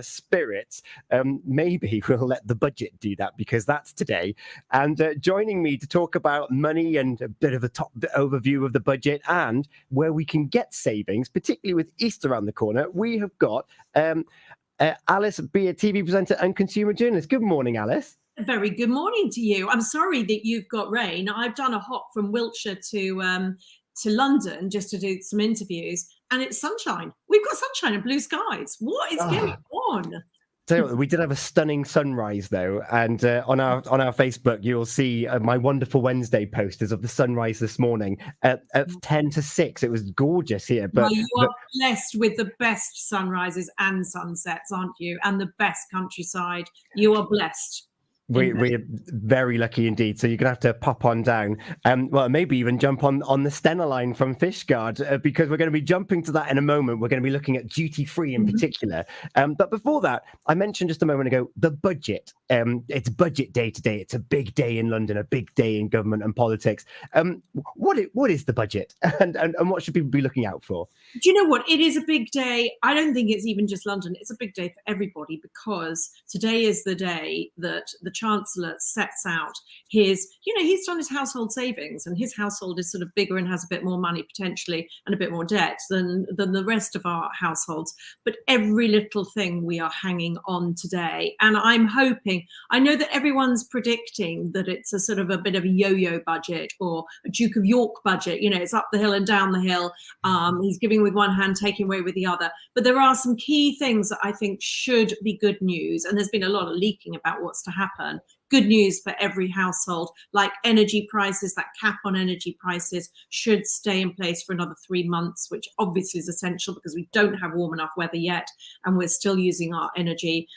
spirits, maybe we'll let the budget do that, because that's today. And joining me to talk about money and a bit of a top overview of the budget and where we can get savings, particularly with Easter around the corner, we have got Alice, be a TV presenter and consumer journalist. Good morning, Alice. Very good morning to you. I'm sorry that you've got rain. I've done a hop from Wiltshire to London just to do some interviews, and it's sunshine. We've got sunshine and blue skies. What is going on? So we did have a stunning sunrise though, and on our Facebook you'll see my wonderful Wednesday posters of the sunrise this morning at 10 to 6. It was gorgeous here. But you are blessed with the best sunrises and sunsets, aren't you? And the best countryside. You are blessed. We're very lucky indeed. So you're going to have to pop on down. Well, maybe even jump on the Stena Line from Fishguard, because we're going to be jumping to that in a moment. We're going to be looking at duty free in particular. But before that, I mentioned just a moment ago, the budget. It's budget day today. It's a big day in London, a big day in government and politics. What is the budget, and what should people be looking out for? Do you know what? It is a big day. I don't think it's even just London. It's a big day for everybody, because today is the day that the Chancellor sets out he's done his household savings, and his household is sort of bigger and has a bit more money potentially and a bit more debt than the rest of our households. But every little thing we are hanging on today. And I'm hoping, I know that everyone's predicting that it's a sort of a bit of a yo-yo budget or a Duke of York budget. You know, it's up the hill and down the hill. He's giving with one hand, taking away with the other. But there are some key things that I think should be good news. And there's been a lot of leaking about what's to happen. Good news for every household, like energy prices. That cap on energy prices should stay in place for another 3 months, which obviously is essential because we don't have warm enough weather yet and we're still using our energy.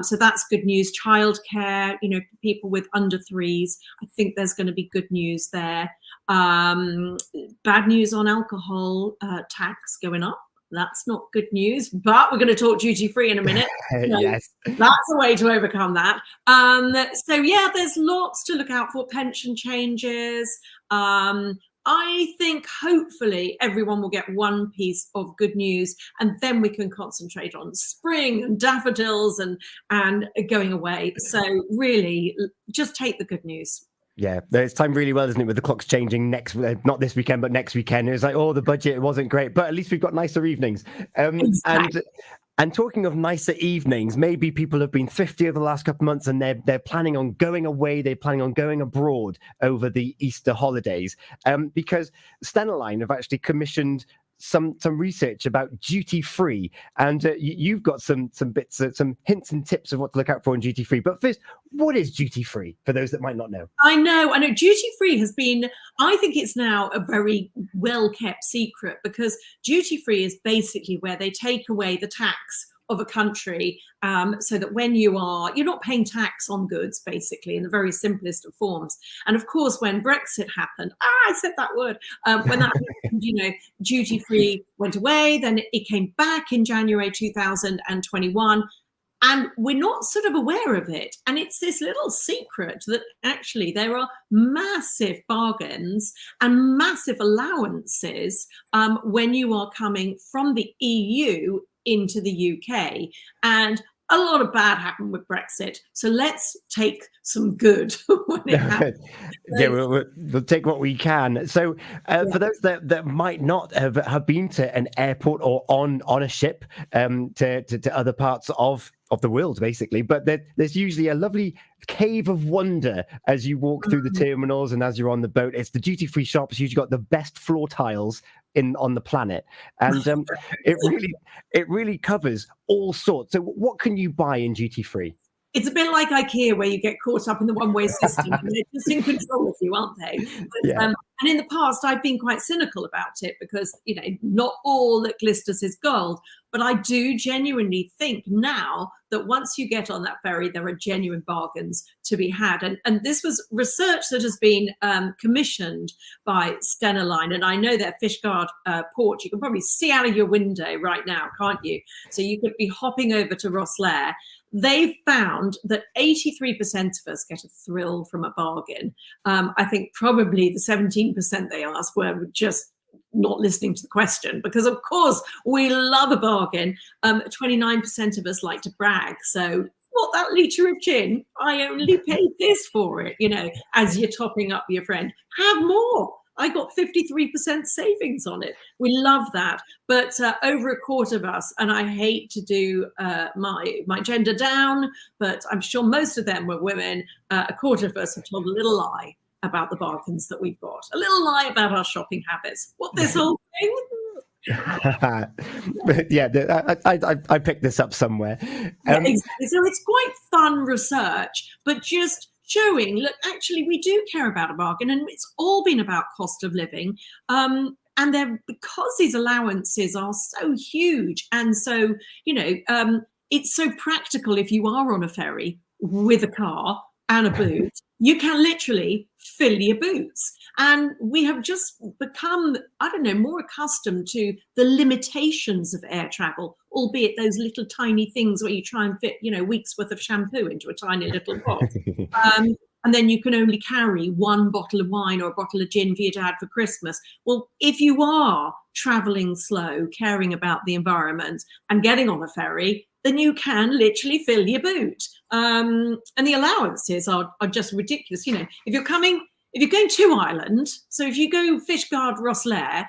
So that's good news. Childcare, for people with under threes, I think there's going to be good news there. Bad news on alcohol tax going up. That's not good news, but we're going to talk duty free in a minute. Yes. That's a way to overcome that. So yeah, there's lots to look out for. Pension changes. I think hopefully everyone will get one piece of good news, and then we can concentrate on spring and daffodils and going away. So really, just take the good news. Yeah, it's timed really well, isn't it, with the clocks changing not this weekend, but next weekend. It was like, the budget wasn't great, but at least we've got nicer evenings. Exactly. And talking of nicer evenings, maybe people have been thrifty over the last couple of months and they're planning on going away. They're planning on going abroad over the Easter holidays, because Stena Line have actually commissioned some research about duty free, and you've got some bits, some hints and tips of what to look out for in duty free. But first, what is duty free for those that might not know? I know duty free has been, I think it's now a very well kept secret, because duty free is basically where they take away the tax of a country, so that when you're not paying tax on goods, basically, in the very simplest of forms. And of course, when Brexit happened, I said that word, when that happened, duty free went away, then it came back in January 2021. And we're not sort of aware of it. And it's this little secret that actually there are massive bargains and massive allowances when you are coming from the EU into the UK. And a lot of bad happened with Brexit. So let's take some good when it happens. Yeah, we'll take what we can. So for those that might not have been to an airport or on a ship to other parts of the world, basically, but there's usually a lovely cave of wonder as you walk through the terminals and as you're on the boat. It's the duty-free shop. It's usually got the best floor tiles on the planet, and it really covers all sorts. So what can you buy in duty-free? It's a bit like IKEA, where you get caught up in the one-way system. And they're just in control of you, aren't they? But, Yeah. And in the past, I've been quite cynical about it, because, not all that glisters is gold. But I do genuinely think now that once you get on that ferry, there are genuine bargains to be had. And this was research that has been commissioned by Stena Line. And I know their Fishguard port, you can probably see out of your window right now, can't you? So you could be hopping over to Rosslare. They found that 83% of us get a thrill from a bargain. I think probably the 17% they asked were just not listening to the question, because of course we love a bargain. 29% of us like to brag. So what, that litre of gin? I only paid this for it, as you're topping up your friend. Have more. I got 53% savings on it. We love that. But over a quarter of us, and I hate to do my gender down, but I'm sure most of them were women, a quarter of us have told a little lie about the bargains that we've got, a little lie about our shopping habits. What, this whole thing? Yeah, I picked this up somewhere. Yeah, exactly. So it's quite fun research, but just showing, look, actually, we do care about a bargain, and it's all been about cost of living. And they're, because these allowances are so huge, and so, it's so practical if you are on a ferry with a car and a boot, you can literally fill your boots. And we have just become, more accustomed to the limitations of air travel, albeit those little tiny things where you try and fit, weeks worth of shampoo into a tiny little pot. And then you can only carry one bottle of wine or a bottle of gin for your dad for Christmas. Well, if you are traveling slow, caring about the environment and getting on a ferry, then you can literally fill your boot. And the allowances are just ridiculous. If you're going to Ireland, so if you go Fishguard Rosslare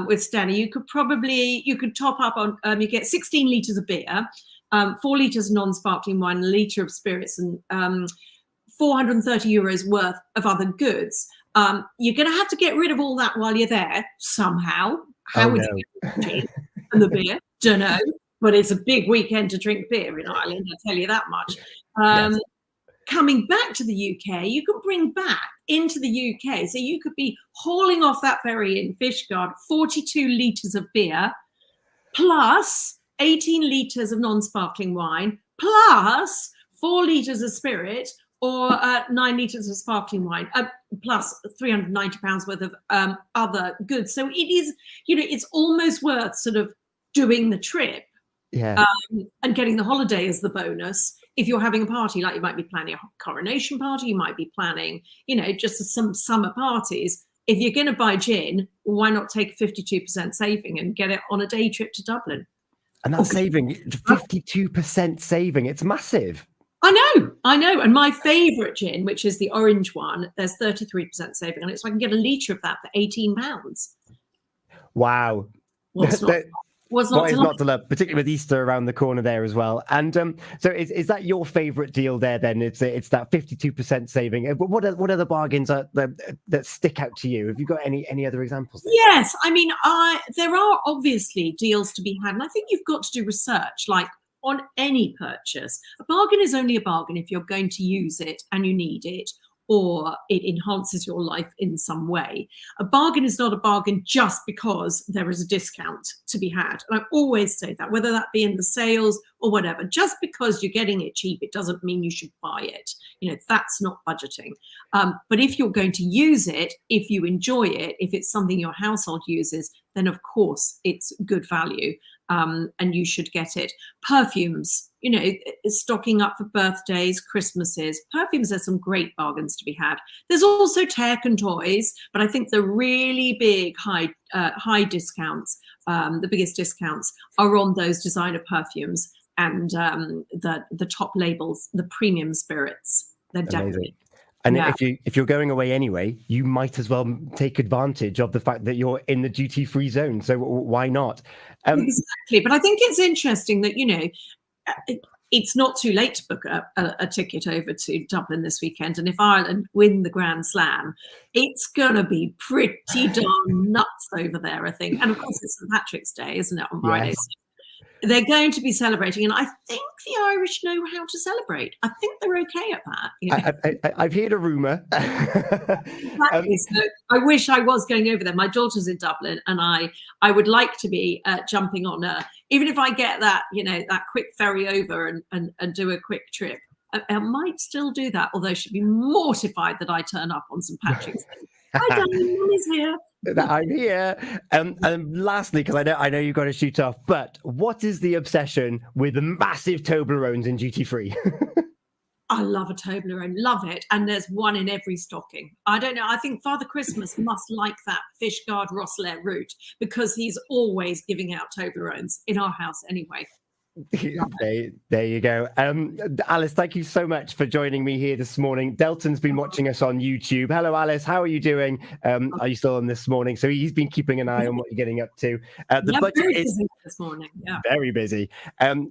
with Stena, you could top up on, you get 16 litres of beer, 4 litres of non-sparkling wine, a litre of spirits, and 430 euros worth of other goods. You're going to have to get rid of all that while you're there somehow. How would you get the gin and the beer? Don't know. But it's a big weekend to drink beer in Ireland, I'll tell you that much. Yes. Coming back to the UK, you could bring back into the UK. So you could be hauling off that ferry in Fishguard 42 litres of beer, plus 18 litres of non-sparkling wine, plus 4 litres of spirit, or 9 litres of sparkling wine, plus £390 worth of other goods. So it is, it's almost worth sort of doing the trip. Yeah. And getting the holiday as the bonus. If you're having a party, like you might be planning a coronation party, you might be planning, just some summer parties. If you're going to buy gin, why not take 52% saving and get it on a day trip to Dublin? And that's saving, 52% saving. It's massive. I know. And my favourite gin, which is the orange one, there's 33% saving on it. So I can get a litre of that for £18. Wow. What is not to love, particularly with Easter around the corner there as well. And so is that your favourite deal there then? It's that 52% saving. But what are the bargains that stick out to you? Have you got any other examples there? Yes, there are obviously deals to be had, and I think you've got to do research, like on any purchase. A bargain is only a bargain if you're going to use it and you need it, or it enhances your life in some way. A bargain is not a bargain just because there is a discount to be had. And I always say that, whether that be in the sales or whatever, just because you're getting it cheap, it doesn't mean you should buy it. That's not budgeting. But if you're going to use it, if you enjoy it, if it's something your household uses, then of course it's good value. And you should get it. Perfumes, stocking up for birthdays, Christmases. Perfumes, there's some great bargains to be had. There's also tech and toys, but I think the really big high discounts, the biggest discounts, are on those designer perfumes and the top labels, the premium spirits. They're definitely. And if you're going away anyway, you might as well take advantage of the fact that you're in the duty-free zone. So why not? Exactly. But I think it's interesting that, it's not too late to book a ticket over to Dublin this weekend. And if Ireland win the Grand Slam, it's going to be pretty darn nuts over there, I think. And of course, it's St. Patrick's Day, isn't it, on Friday? Yes. They're going to be celebrating, and I think the Irish know how to celebrate. I think they're okay at that. I've heard a rumour. Exactly. So I wish I was going over there. My daughter's in Dublin, and I would like to be jumping on even if I get that that quick ferry over and do a quick trip. I might still do that, although she'd be mortified that I turn up on St. Patrick's Day. Hi, darling, Mum is here. I'm here. And lastly, because I know you've got to shoot off, but what is the obsession with the massive Toblerones in duty free? I love a Toblerone, love it. And there's one in every stocking. I don't know. I think Father Christmas must like that Fishguard Rosselair route because he's always giving out Toblerones in our house anyway. There you go. Alice, thank you so much for joining me here this morning. Delton's been watching us on YouTube. Hello, Alice. How are you doing? Are you still on this morning? So he's been keeping an eye on what you're getting up to. The budget very is busy this morning. Yeah, very busy.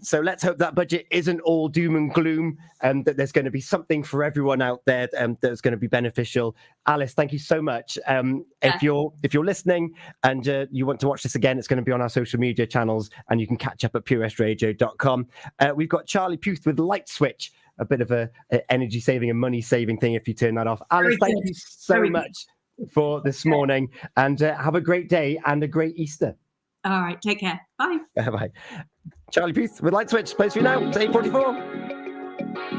So let's hope that budget isn't all doom and gloom, and that there's going to be something for everyone out there that's going to be beneficial. Alice, thank you so much. If you're listening and you want to watch this again, it's going to be on our social media channels, and you can catch up at purewestradio.com. We've got Charlie Puth with Light Switch, a bit of a energy saving and money saving thing if you turn that off. Alice, thank you so much for this morning, and have a great day and a great Easter. All right, take care. Bye. Bye. Charlie Puth with Light Switch plays for you now. It's 8:44.